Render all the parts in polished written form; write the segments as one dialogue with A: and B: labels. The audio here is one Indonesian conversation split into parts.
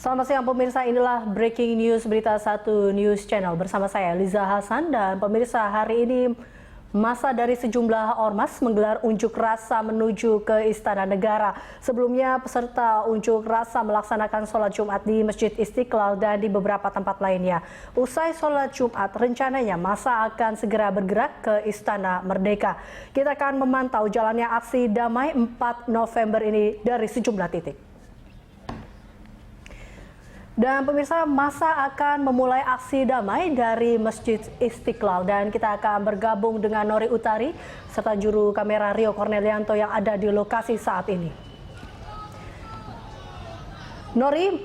A: Selamat siang pemirsa, inilah breaking news berita 1 News Channel bersama saya Liza Hasan. Dan pemirsa, hari ini massa dari sejumlah ormas menggelar unjuk rasa menuju ke Istana Negara. Sebelumnya peserta unjuk rasa melaksanakan sholat Jumat di Masjid Istiqlal dan di beberapa tempat lainnya. Usai sholat Jumat, rencananya massa akan segera bergerak ke Istana Merdeka. Kita akan memantau jalannya aksi damai 4 November ini dari sejumlah titik. Dan pemirsa, massa akan memulai aksi damai dari Masjid Istiqlal dan kita akan bergabung dengan Nori Utari serta juru kamera Rio Cornelianto yang ada di lokasi saat ini. Nori,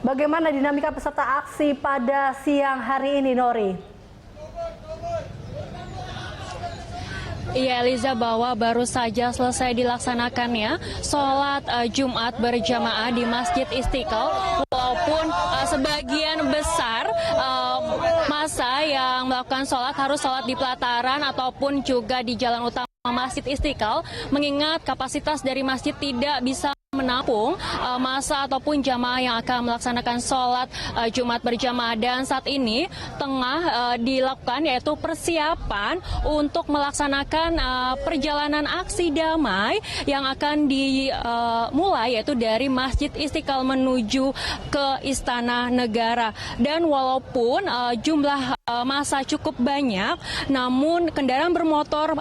A: bagaimana dinamika peserta aksi pada siang hari ini, Nori?
B: Iya, Eliza, bahwa baru saja selesai dilaksanakannya sholat Jumat berjamaah di Masjid Istiqlal. Walaupun sebagian besar massa yang melakukan sholat harus sholat di pelataran ataupun juga di jalan utama Masjid Istiqlal, mengingat kapasitas dari masjid tidak bisa menampung massa ataupun jamaah yang akan melaksanakan sholat Jumat berjamaah. Dan saat ini tengah dilakukan yaitu persiapan untuk melaksanakan perjalanan aksi damai yang akan dimulai yaitu dari Masjid Istiqlal menuju ke Istana Negara. Dan walaupun jumlah massa cukup banyak, namun kendaraan bermotor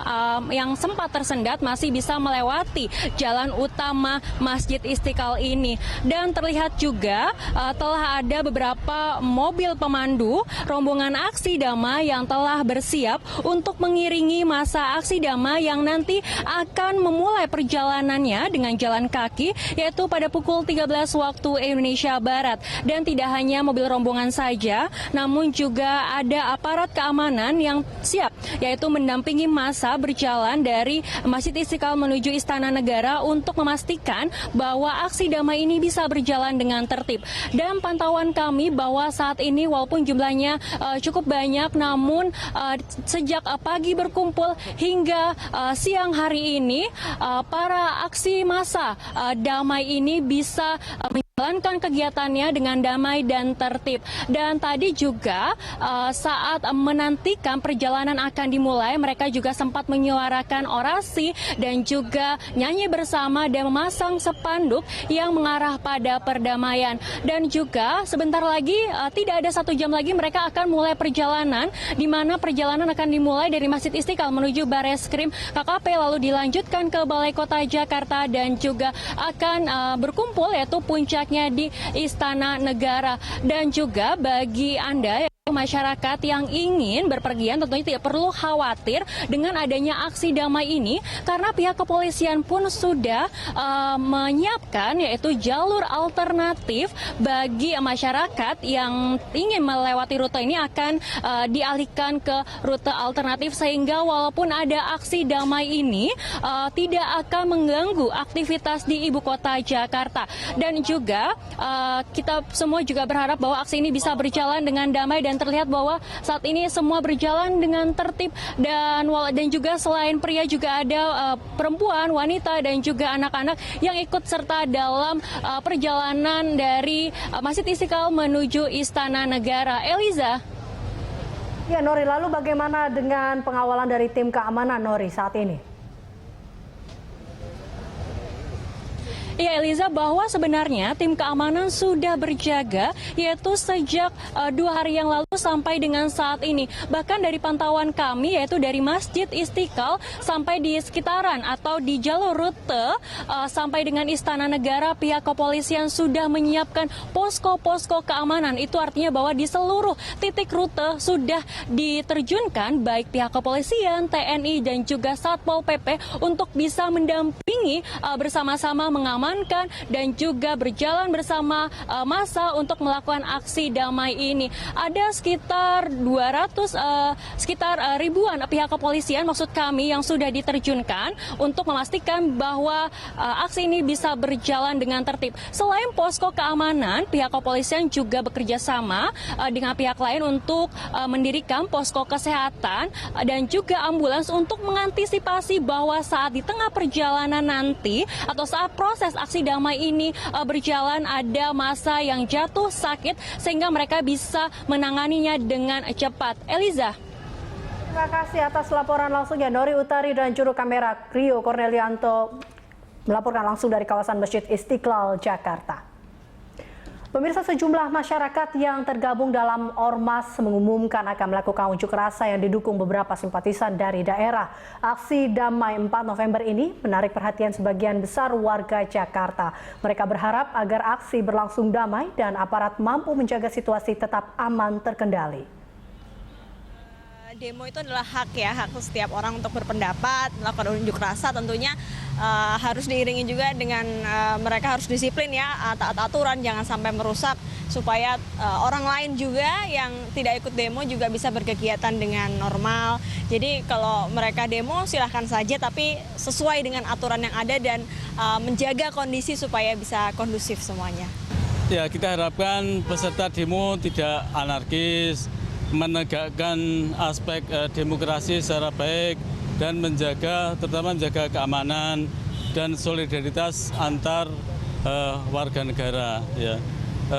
B: yang sempat tersendat masih bisa melewati jalan utama Masjid Istiqlal ini. Dan terlihat juga telah ada beberapa mobil pemandu rombongan aksi damai yang telah bersiap untuk mengiringi massa aksi damai yang nanti akan memulai perjalanannya dengan jalan kaki yaitu pada pukul 13 waktu Indonesia Barat. Dan tidak hanya mobil rombongan saja, namun juga ada aparat keamanan yang siap yaitu mendampingi massa berjalan dari Masjid Istiqlal menuju Istana Negara untuk memastikan bahwa aksi damai ini bisa berjalan dengan tertib. Dan pantauan kami bahwa saat ini walaupun jumlahnya cukup banyak, namun sejak pagi berkumpul hingga siang hari ini para aksi massa damai ini bisa menjalankan kegiatannya dengan damai dan tertib. Dan tadi juga saat menantikan perjalanan akan dimulai, mereka juga sempat menyuarakan orasi dan juga nyanyi bersama dan memasang spanduk yang mengarah pada perdamaian. Dan juga sebentar lagi, tidak ada 1 jam lagi mereka akan mulai perjalanan, di mana perjalanan akan dimulai dari Masjid Istiqlal menuju Bareskrim KKP, lalu dilanjutkan ke Balai Kota Jakarta dan juga akan berkumpul yaitu puncaknya di Istana Negara. Dan juga bagi Anda masyarakat yang ingin berpergian tentunya tidak perlu khawatir dengan adanya aksi damai ini, karena pihak kepolisian pun sudah menyiapkan yaitu jalur alternatif bagi masyarakat yang ingin melewati rute ini akan dialihkan ke rute alternatif, sehingga walaupun ada aksi damai ini tidak akan mengganggu aktivitas di ibu kota Jakarta. Dan juga kita semua juga berharap bahwa aksi ini bisa berjalan dengan damai, dan terlihat bahwa saat ini semua berjalan dengan tertib. Dan juga selain pria juga ada perempuan, wanita dan juga anak-anak yang ikut serta dalam perjalanan dari Masjid Istiqlal menuju Istana Negara. Eliza.
A: Ya, Nori, lalu bagaimana dengan pengawalan dari tim keamanan, Nori, saat ini?
B: Ya, Eliza, bahwa sebenarnya tim keamanan sudah berjaga yaitu sejak 2 hari yang lalu sampai dengan saat ini. Bahkan dari pantauan kami yaitu dari Masjid Istiqlal sampai di sekitaran atau di jalur rute sampai dengan Istana Negara, pihak kepolisian sudah menyiapkan posko-posko keamanan. Itu artinya bahwa di seluruh titik rute sudah diterjunkan baik pihak kepolisian, TNI dan juga Satpol PP untuk bisa mendampingi bersama-sama mengamankan dan juga berjalan bersama massa untuk melakukan aksi damai ini. Ada sekitar ribuan pihak kepolisian maksud kami yang sudah diterjunkan untuk memastikan bahwa aksi ini bisa berjalan dengan tertib. Selain posko keamanan, pihak kepolisian juga bekerja sama dengan pihak lain untuk mendirikan posko kesehatan dan juga ambulans untuk mengantisipasi bahwa saat di tengah perjalanan nanti atau saat proses aksi damai ini berjalan ada massa yang jatuh sakit sehingga mereka bisa menanganinya dengan cepat. Eliza.
A: Terima kasih atas laporan langsungnya Nori Utari dan juru kamera Rio Cornelianto melaporkan langsung dari kawasan Masjid Istiqlal, Jakarta. Pemirsa, sejumlah masyarakat yang tergabung dalam Ormas mengumumkan akan melakukan unjuk rasa yang didukung beberapa simpatisan dari daerah. Aksi damai 4 November ini menarik perhatian sebagian besar warga Jakarta. Mereka berharap agar aksi berlangsung damai dan aparat mampu menjaga situasi tetap aman terkendali.
C: Demo itu adalah hak setiap orang untuk berpendapat, melakukan unjuk rasa tentunya harus diiringi juga dengan mereka harus disiplin taat aturan, jangan sampai merusak supaya orang lain juga yang tidak ikut demo juga bisa berkegiatan dengan normal. Jadi kalau mereka demo silahkan saja tapi sesuai dengan aturan yang ada dan menjaga kondisi supaya bisa kondusif semuanya.
D: Ya, kita harapkan peserta demo tidak anarkis, menegakkan aspek demokrasi secara baik dan terutama menjaga keamanan dan solidaritas antar warga negara. Ya.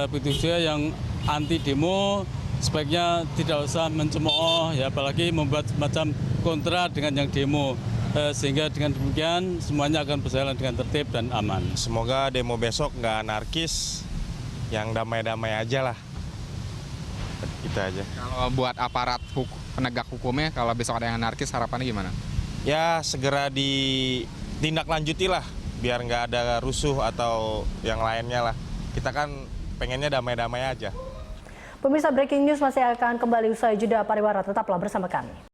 D: Begitu juga yang anti demo sebaiknya tidak usah mencemooh, ya, apalagi membuat macam kontra dengan yang demo. Sehingga dengan demikian semuanya akan berjalan dengan tertib dan aman.
E: Semoga demo besok nggak anarkis, yang damai-damai aja lah. Gitu aja.
F: Kalau buat aparat penegak hukumnya, kalau besok ada yang anarkis, harapannya gimana?
E: Ya segera ditindaklanjuti lah, biar nggak ada rusuh atau yang lainnya lah. Kita kan pengennya damai-damai aja.
A: Pemirsa, breaking news masih akan kembali usai jeda pariwara. Tetaplah bersama kami.